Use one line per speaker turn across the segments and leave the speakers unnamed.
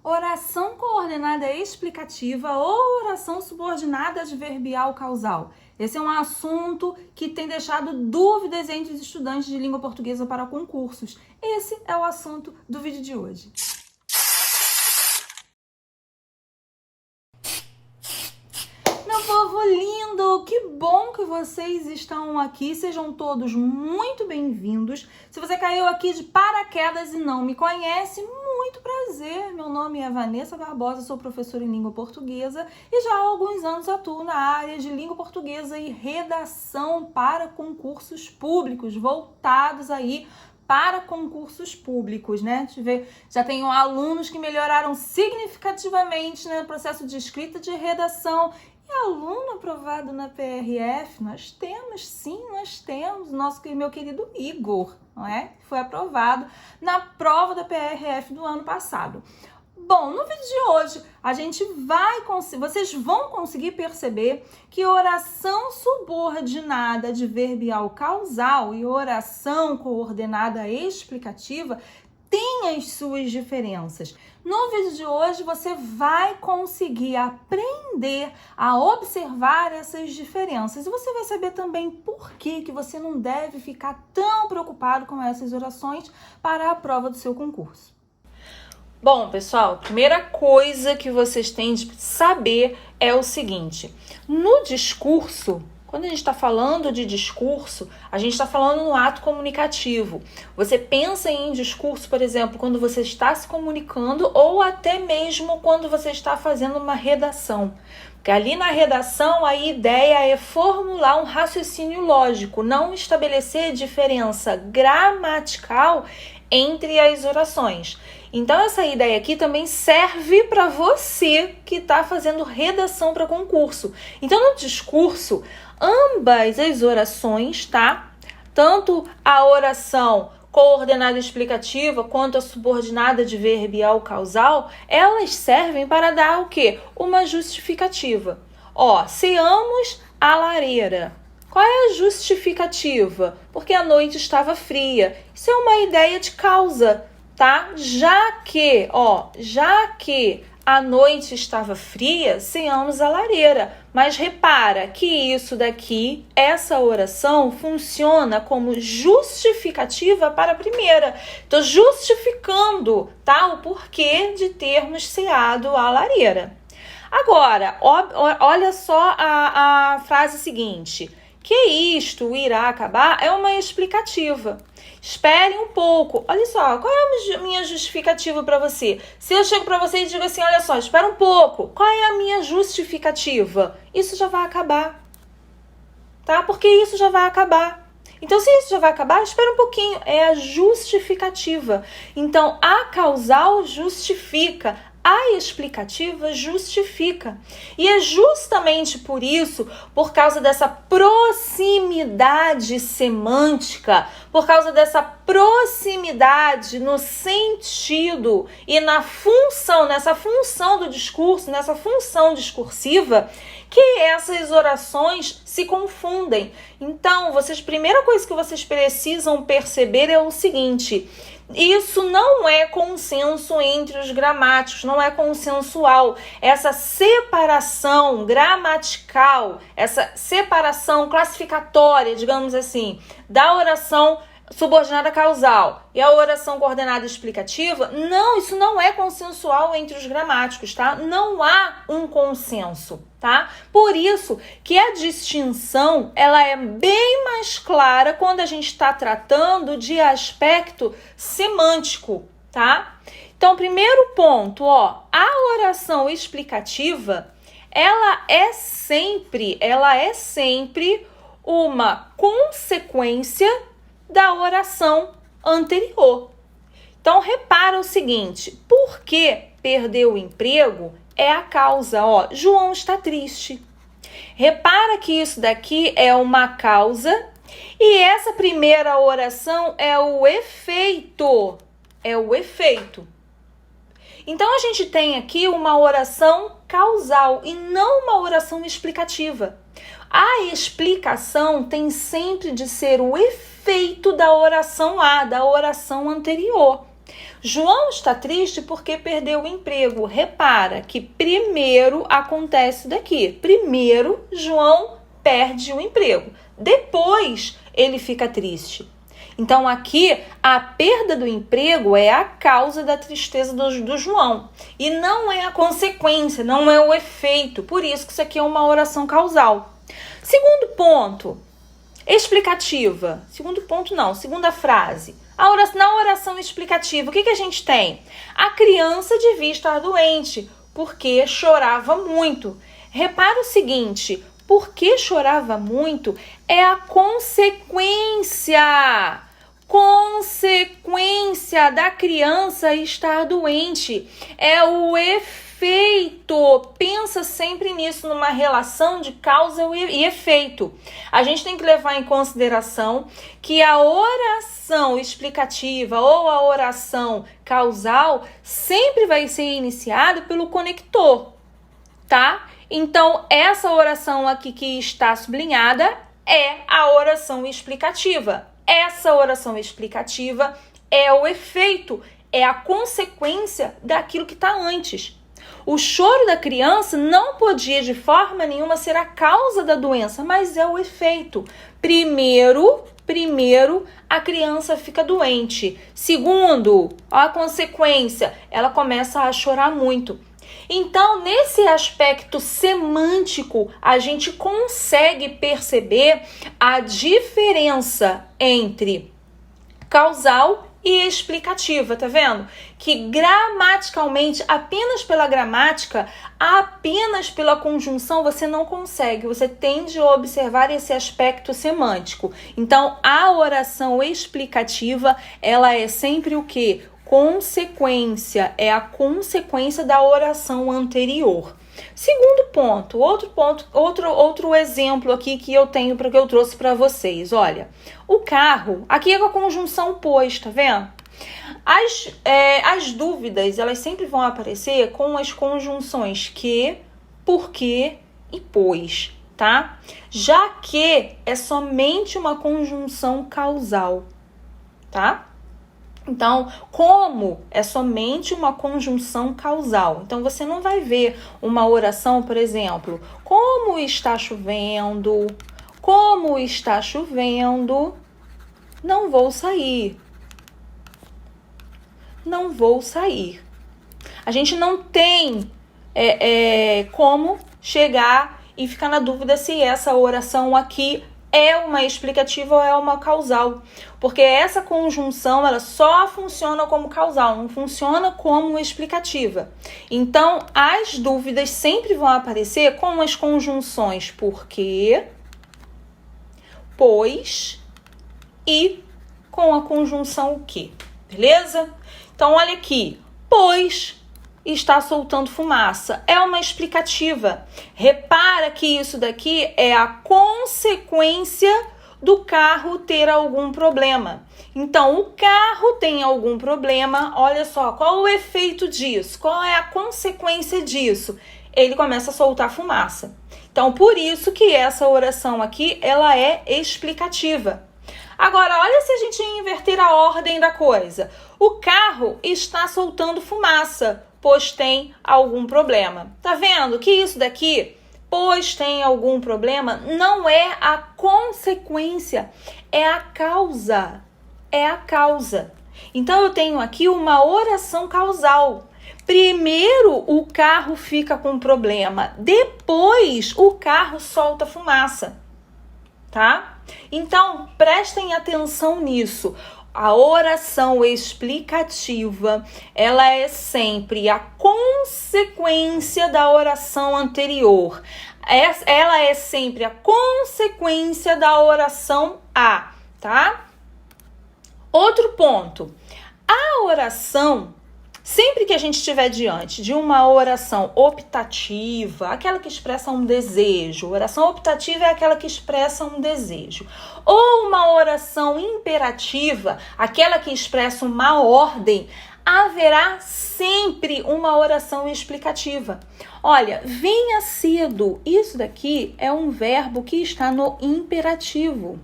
Oração coordenada explicativa ou oração subordinada adverbial causal. Esse é um assunto que tem deixado dúvidas entre os estudantes de língua portuguesa para concursos. Esse é o assunto do vídeo de hoje. Meu povo lindo, que bom que vocês estão aqui, sejam todos muito bem-vindos. Se você caiu aqui de paraquedas e não me conhece, muito prazer, meu nome é Vanessa Barbosa, sou professora em língua portuguesa e já há alguns anos atuo na área de língua portuguesa e redação para concursos públicos, voltados aí para concursos públicos, né? Já tenho alunos que melhoraram significativamente no processo de escrita de redação. E aluno aprovado na PRF, nós temos, meu querido Igor, não é? Foi aprovado na prova da PRF do ano passado. Bom, no vídeo de hoje, vocês vão conseguir perceber que oração subordinada adverbial causal e oração coordenada explicativa têm as suas diferenças. No vídeo de hoje, você vai conseguir aprender a observar essas diferenças. E você vai saber também por que você não deve ficar tão preocupado com essas orações para a prova do seu concurso. Bom, pessoal, a primeira coisa que vocês têm de saber é o seguinte: no discurso, quando a gente está falando de discurso, a gente está falando no ato comunicativo. Você pensa em discurso, por exemplo, quando você está se comunicando ou até mesmo quando você está fazendo uma redação. Porque ali na redação a ideia é formular um raciocínio lógico, não estabelecer diferença gramatical entre as orações. Então essa ideia aqui também serve para você que está fazendo redação para concurso. Então no discurso, ambas as orações, tá? Tanto a oração coordenada explicativa quanto a subordinada adverbial causal, elas servem para dar o quê? Uma justificativa. Seamos a lareira. Qual é a justificativa? Porque a noite estava fria. Isso é uma ideia de causa, tá? Já que a noite estava fria, seamos a lareira. Mas repara que isso daqui, essa oração, funciona como justificativa para a primeira. Estou justificando, tá? O porquê de termos ceado a lareira. Agora, olha só a frase seguinte. Que isto irá acabar é uma explicativa. Espere um pouco. Olha só, qual é a minha justificativa para você? Se eu chego para você e digo assim, olha só, espera um pouco. Qual é a minha justificativa? Isso já vai acabar. Tá? Porque isso já vai acabar. Então, se isso já vai acabar, espera um pouquinho. É a justificativa. Então, a causal justifica. A explicativa justifica. E é justamente por isso, por causa dessa proximidade semântica, por causa dessa proximidade no sentido e nessa função do discurso, nessa função discursiva, que essas orações se confundem. Então, primeira coisa que vocês precisam perceber é o seguinte: isso não é consenso entre os gramáticos, não é consensual. Essa separação gramatical, essa separação classificatória, digamos assim, da oração subordinada causal e a oração coordenada explicativa, isso não é consensual entre os gramáticos, tá? Não há um consenso, tá? Por isso que a distinção, ela é bem mais clara quando a gente está tratando de aspecto semântico, tá? Então, primeiro ponto, a oração explicativa, ela é sempre uma consequência da oração anterior. Então, repara o seguinte: por que perdeu o emprego é a causa. João está triste. Repara que isso daqui é uma causa e essa primeira oração é o efeito. Então, a gente tem aqui uma oração causal e não uma oração explicativa. A explicação tem sempre de ser o efeito da oração A, da oração anterior. João está triste porque perdeu o emprego. Repara que primeiro acontece daqui. Primeiro, João perde o emprego. Depois, ele fica triste. Então, aqui, a perda do emprego é a causa da tristeza do João. E não é a consequência, não é o efeito. Por isso que isso aqui é uma oração causal. Segundo ponto, explicativa. Segundo ponto, não. Segunda frase. Na oração explicativa, o que a gente tem? A criança devia estar doente, porque chorava muito. Repara o seguinte, porque chorava muito é a consequência da criança estar doente. É o efeito. Pensa sempre nisso, numa relação de causa e efeito. A gente tem que levar em consideração que a oração explicativa ou a oração causal sempre vai ser iniciada pelo conector, tá? Então, essa oração aqui que está sublinhada é a oração explicativa. Essa oração explicativa é o efeito, é a consequência daquilo que está antes. O choro da criança não podia de forma nenhuma ser a causa da doença, mas é o efeito. Primeiro, a criança fica doente. Segundo, a consequência, ela começa a chorar muito. Então, nesse aspecto semântico, a gente consegue perceber a diferença entre causal e explicativa, tá vendo? Que gramaticalmente, apenas pela gramática, apenas pela conjunção, você não consegue, você tende a observar esse aspecto semântico. Então, a oração explicativa, ela é sempre o quê? Consequência, é a consequência da oração anterior. Segundo ponto, outro exemplo aqui que eu tenho que eu trouxe para vocês. Olha, o carro, aqui é com a conjunção pois, tá vendo? As dúvidas, elas sempre vão aparecer com as conjunções que, porque e pois, tá? Já que é somente uma conjunção causal, tá? Então, como é somente uma conjunção causal, então você não vai ver uma oração, por exemplo, como está chovendo, não vou sair. Não vou sair. A gente não tem como chegar e ficar na dúvida se essa oração aqui é uma explicativa ou é uma causal. Porque essa conjunção, ela só funciona como causal, não funciona como explicativa. Então, as dúvidas sempre vão aparecer com as conjunções porque, pois e com a conjunção o que. Beleza? Então, olha aqui. Pois está soltando fumaça. É uma explicativa. Repara que isso daqui é a consequência do carro ter algum problema. Então, o carro tem algum problema. Olha só, qual o efeito disso? Qual é a consequência disso? Ele começa a soltar fumaça. Então, por isso que essa oração aqui, ela é explicativa. Agora, olha se a gente inverter a ordem da coisa. O carro está soltando fumaça, pois tem algum problema. Tá vendo que isso daqui, pois tem algum problema, não é a consequência, é a causa. É a causa. Então, eu tenho aqui uma oração causal. Primeiro, o carro fica com problema. Depois, o carro solta fumaça. Tá? Então, prestem atenção nisso. A oração explicativa, ela é sempre a consequência da oração anterior. Ela é sempre a consequência da oração A, tá? Outro ponto. A oração, sempre que a gente estiver diante de uma oração optativa, aquela que expressa um desejo, oração optativa é aquela que expressa um desejo, ou uma oração imperativa, aquela que expressa uma ordem, haverá sempre uma oração explicativa. Olha, venha cedo, isso daqui é um verbo que está no imperativo.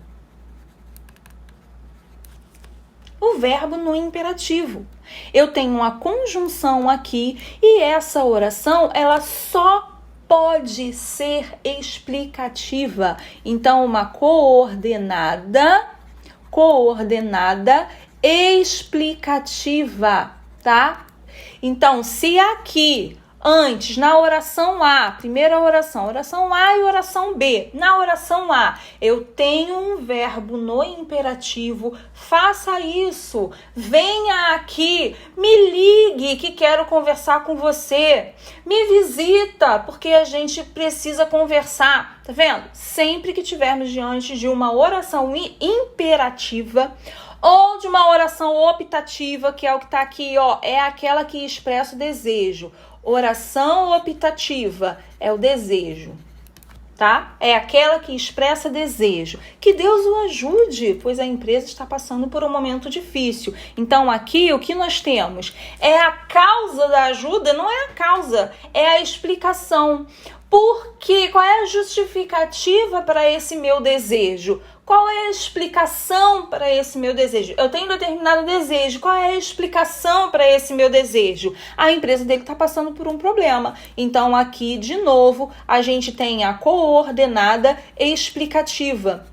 O verbo no imperativo. Eu tenho uma conjunção aqui e essa oração, ela só pode ser explicativa. Então, uma coordenada explicativa, tá? Então, se aqui, antes, na oração A, primeira oração A e oração B. Na oração A, eu tenho um verbo no imperativo, faça isso, venha aqui, me ligue que quero conversar com você, me visita porque a gente precisa conversar, tá vendo? Sempre que estivermos diante de uma oração imperativa, ou de uma oração optativa, que é o que está aqui, ó, é aquela que expressa o desejo. Oração optativa é o desejo, tá? É aquela que expressa desejo. Que Deus o ajude, pois a empresa está passando por um momento difícil. Então aqui o que nós temos é a causa da ajuda, não é a causa, é a explicação. Por quê? Qual é a justificativa para esse meu desejo? Qual é a explicação para esse meu desejo? Eu tenho determinado desejo. Qual é a explicação para esse meu desejo? A empresa dele está passando por um problema. Então, aqui, de novo, a gente tem a coordenada explicativa.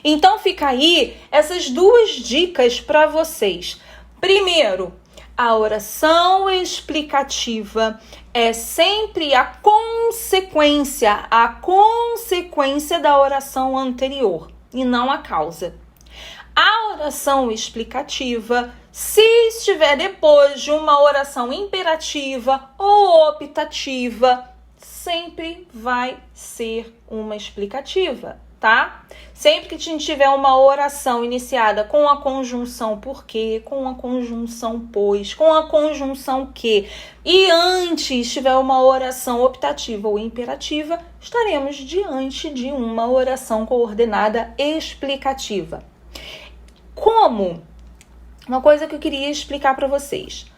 Então, fica aí essas duas dicas para vocês. Primeiro, a oração explicativa é sempre a consequência da oração anterior e não a causa. A oração explicativa, se estiver depois de uma oração imperativa ou optativa, sempre vai ser uma explicativa, tá? Sempre que a gente tiver uma oração iniciada com a conjunção porque, com a conjunção pois, com a conjunção que, e antes tiver uma oração optativa ou imperativa, estaremos diante de uma oração coordenada explicativa. Como? Uma coisa que eu queria explicar para vocês.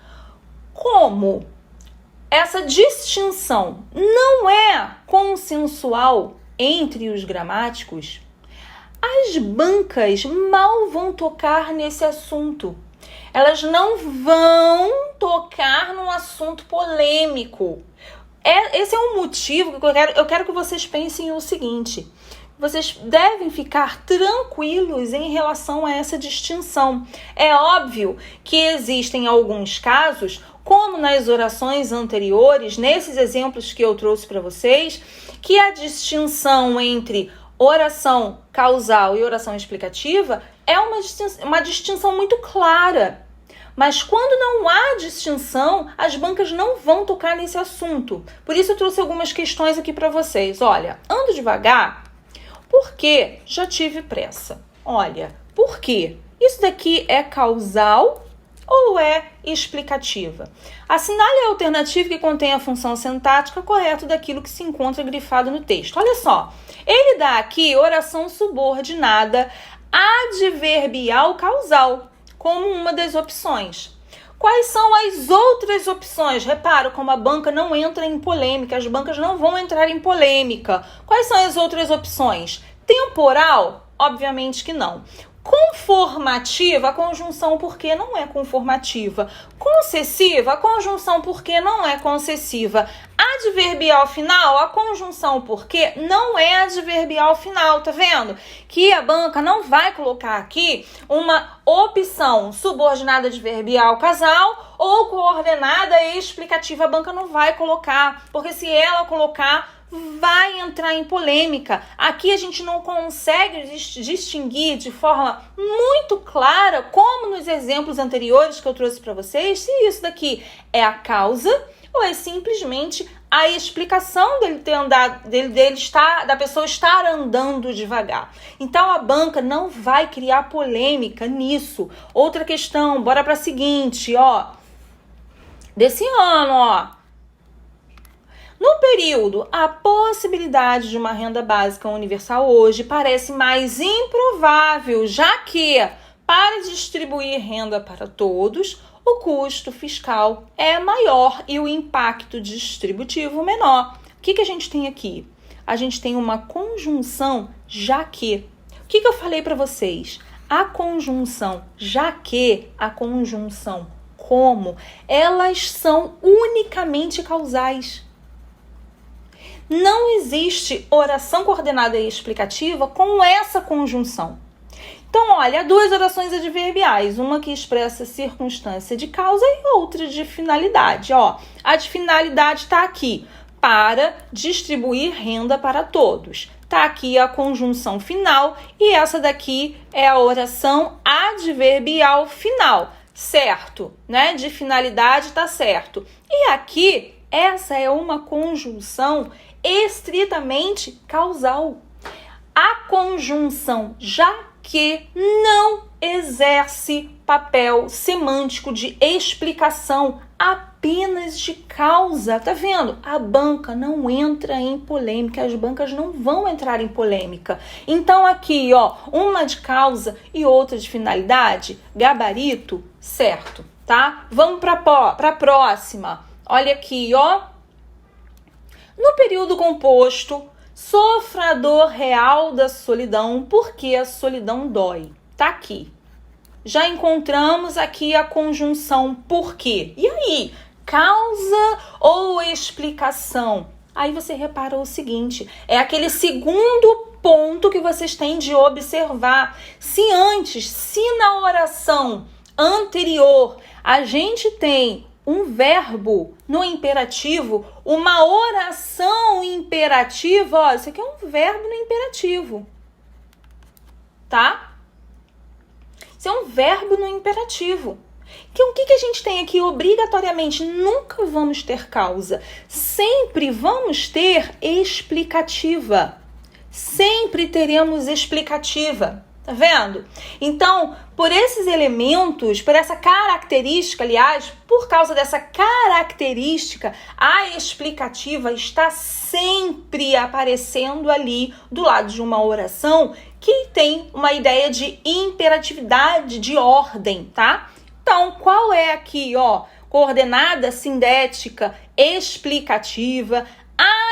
Como essa distinção não é consensual entre os gramáticos, as bancas mal vão tocar nesse assunto. Elas não vão tocar num assunto polêmico. Esse é um motivo que eu quero que vocês pensem o seguinte. Vocês devem ficar tranquilos em relação a essa distinção. É óbvio que existem alguns casos, como nas orações anteriores, nesses exemplos que eu trouxe para vocês, que a distinção entre oração causal e oração explicativa é uma distinção muito clara. Mas quando não há distinção, as bancas não vão tocar nesse assunto. Por isso eu trouxe algumas questões aqui para vocês. Olha, ando devagar porque já tive pressa. Olha, por quê? Isso daqui é causal ou é explicativa? Assinale a alternativa que contém a função sintática correta daquilo que se encontra grifado no texto. Olha só, ele dá aqui oração subordinada adverbial causal como uma das opções. Quais são as outras opções? Repara como a banca não entra em polêmica, as bancas não vão entrar em polêmica. Quais são as outras opções? Temporal? Obviamente que não. Conformativa, a conjunção porque não é conformativa. Concessiva, a conjunção porque não é concessiva. Adverbial final, a conjunção porque não é adverbial final, tá vendo? Que a banca não vai colocar aqui uma opção subordinada adverbial casal ou coordenada explicativa, a banca não vai colocar, porque se ela colocar, vai entrar em polêmica. Aqui a gente não consegue distinguir de forma muito clara, como nos exemplos anteriores que eu trouxe para vocês, se isso daqui é a causa ou é simplesmente a explicação dele ter andado, da pessoa estar andando devagar. Então a banca não vai criar polêmica nisso. Outra questão, bora para a seguinte, ó. Desse ano, ó. No período, a possibilidade de uma renda básica universal hoje parece mais improvável, já que, para distribuir renda para todos, o custo fiscal é maior e o impacto distributivo menor. O que a gente tem aqui? A gente tem uma conjunção já que. O que eu falei para vocês? A conjunção já que, a conjunção como elas são unicamente causais. Não existe oração coordenada e explicativa com essa conjunção. Então, olha, há duas orações adverbiais, uma que expressa circunstância de causa e outra de finalidade. Ó, a de finalidade está aqui, para distribuir renda para todos. Está aqui a conjunção final e essa daqui é a oração adverbial final, certo? Né? De finalidade está certo. E aqui, essa é uma conjunção estritamente causal. A conjunção já que não exerce papel semântico de explicação, apenas de causa. Tá vendo? A banca não entra em polêmica, as bancas não vão entrar em polêmica. Então aqui, ó, uma de causa e outra de finalidade, gabarito, certo, tá? Vamos para a próxima. Olha aqui, ó. No período composto, sofrador real da solidão, porque a solidão dói. Tá aqui. Já encontramos aqui a conjunção porque. E aí? Causa ou explicação? Aí você repara o seguinte, é aquele segundo ponto que vocês têm de observar. Se na oração anterior a gente tem um verbo no imperativo, uma oração imperativa, ó, isso aqui é um verbo no imperativo, tá? Isso é um verbo no imperativo. Então, o que a gente tem aqui obrigatoriamente? Nunca vamos ter causa, sempre vamos ter explicativa, sempre teremos explicativa. Tá vendo? Então, por esses elementos, por essa característica, aliás, por causa dessa característica, a explicativa está sempre aparecendo ali do lado de uma oração que tem uma ideia de imperatividade, de ordem, tá? Então, qual é aqui, ó? Coordenada sindética explicativa,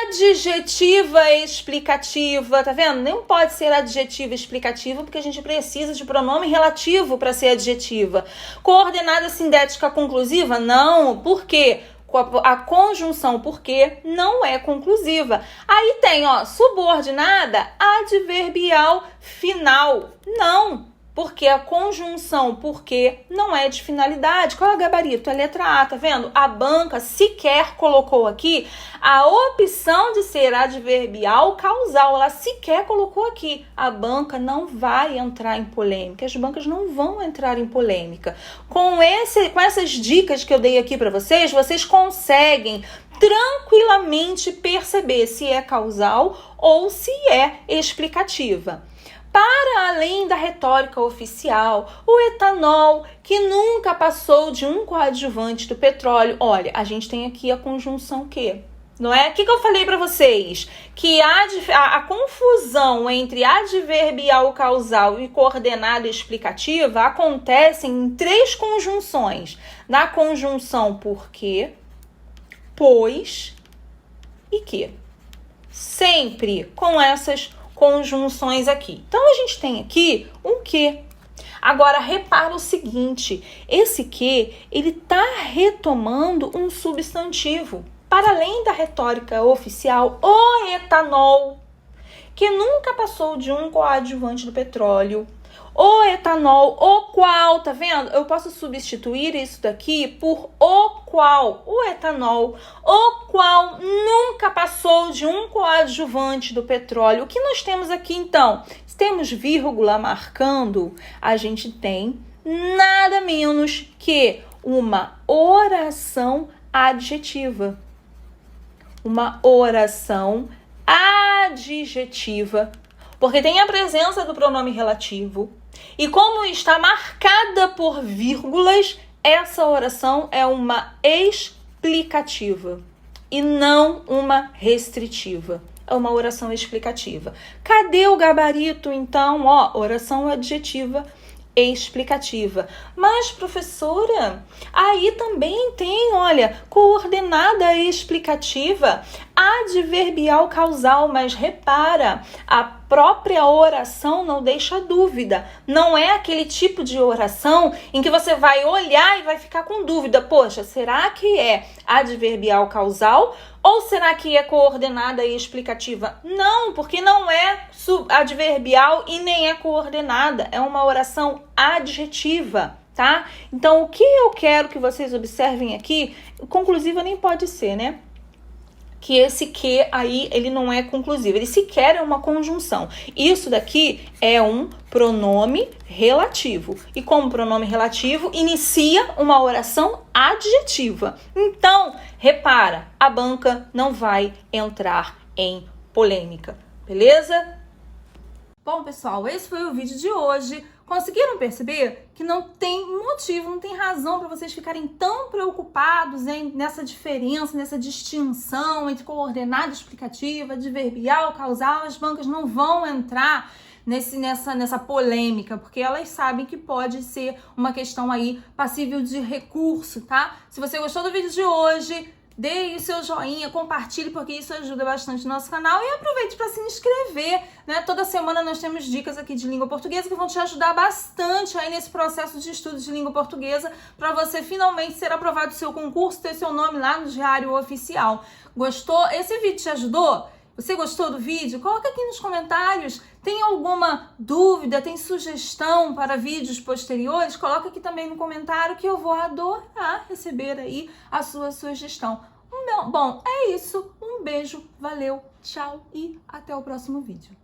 adjetiva explicativa, tá vendo? Não pode ser adjetiva explicativa porque a gente precisa de pronome relativo para ser adjetiva. Coordenada sindética conclusiva? Não, por quê? A conjunção porque não é conclusiva. Aí tem, ó, subordinada adverbial final. Não, porque a conjunção porque não é de finalidade. Qual é o gabarito? É a letra A, tá vendo? A banca sequer colocou aqui a opção de ser adverbial causal. Ela sequer colocou aqui. A banca não vai entrar em polêmica. As bancas não vão entrar em polêmica. Com essas dicas que eu dei aqui para vocês, vocês conseguem tranquilamente perceber se é causal ou se é explicativa. Para além da retórica oficial, o etanol, que nunca passou de um coadjuvante do petróleo. Olha, a gente tem aqui a conjunção que, não é? O que eu falei para vocês? Que a confusão entre adverbial causal e coordenada explicativa acontece em três conjunções. Na conjunção porque, pois e que. Sempre com essas conjunções aqui. Então, a gente tem aqui um que. Agora, repara o seguinte, esse que, ele tá retomando um substantivo. Para além da retórica oficial, o etanol, que nunca passou de um coadjuvante do petróleo. O etanol, o qual, tá vendo? Eu posso substituir isso daqui por o qual, o etanol, o qual nunca passou de um coadjuvante do petróleo. O que nós temos aqui, então? Se temos vírgula marcando, a gente tem nada menos que uma oração adjetiva. Uma oração adjetiva, porque tem a presença do pronome relativo. E como está marcada por vírgulas, essa oração é uma explicativa e não uma restritiva. É uma oração explicativa. Cadê o gabarito, então? Ó, oração adjetiva explicativa. Mas, professora, aí também tem, olha, coordenada explicativa. adverbial causal, mas repara, a própria oração não deixa dúvida. Não é aquele tipo de oração em que você vai olhar e vai ficar com dúvida. Poxa, será que é adverbial causal ou será que é coordenada e explicativa? Não, porque não é adverbial e nem é coordenada. É uma oração adjetiva, tá? Então, o que eu quero que vocês observem aqui, conclusiva nem pode ser, né? Que esse que aí, ele não é conclusivo, ele sequer é uma conjunção. Isso daqui é um pronome relativo. E como pronome relativo, inicia uma oração adjetiva. Então, repara, a banca não vai entrar em polêmica, beleza? Bom, pessoal, esse foi o vídeo de hoje. Conseguiram perceber que não tem motivo, não tem razão para vocês ficarem tão preocupados nessa diferença, nessa distinção entre coordenada explicativa, adverbial, causal? As bancas não vão entrar nessa polêmica, porque elas sabem que pode ser uma questão aí passível de recurso, tá? Se você gostou do vídeo de hoje, dê aí o seu joinha, compartilhe, porque isso ajuda bastante o nosso canal, e aproveite para se inscrever, né? Toda semana nós temos dicas aqui de língua portuguesa que vão te ajudar bastante aí nesse processo de estudo de língua portuguesa, para você finalmente ser aprovado no seu concurso, ter seu nome lá no Diário Oficial. Gostou? Esse vídeo te ajudou? Você gostou do vídeo? Coloca aqui nos comentários. Tem alguma dúvida, tem sugestão para vídeos posteriores? Coloca aqui também no comentário que eu vou adorar receber aí a sua sugestão. Bom, é isso. Um beijo, valeu, tchau e até o próximo vídeo.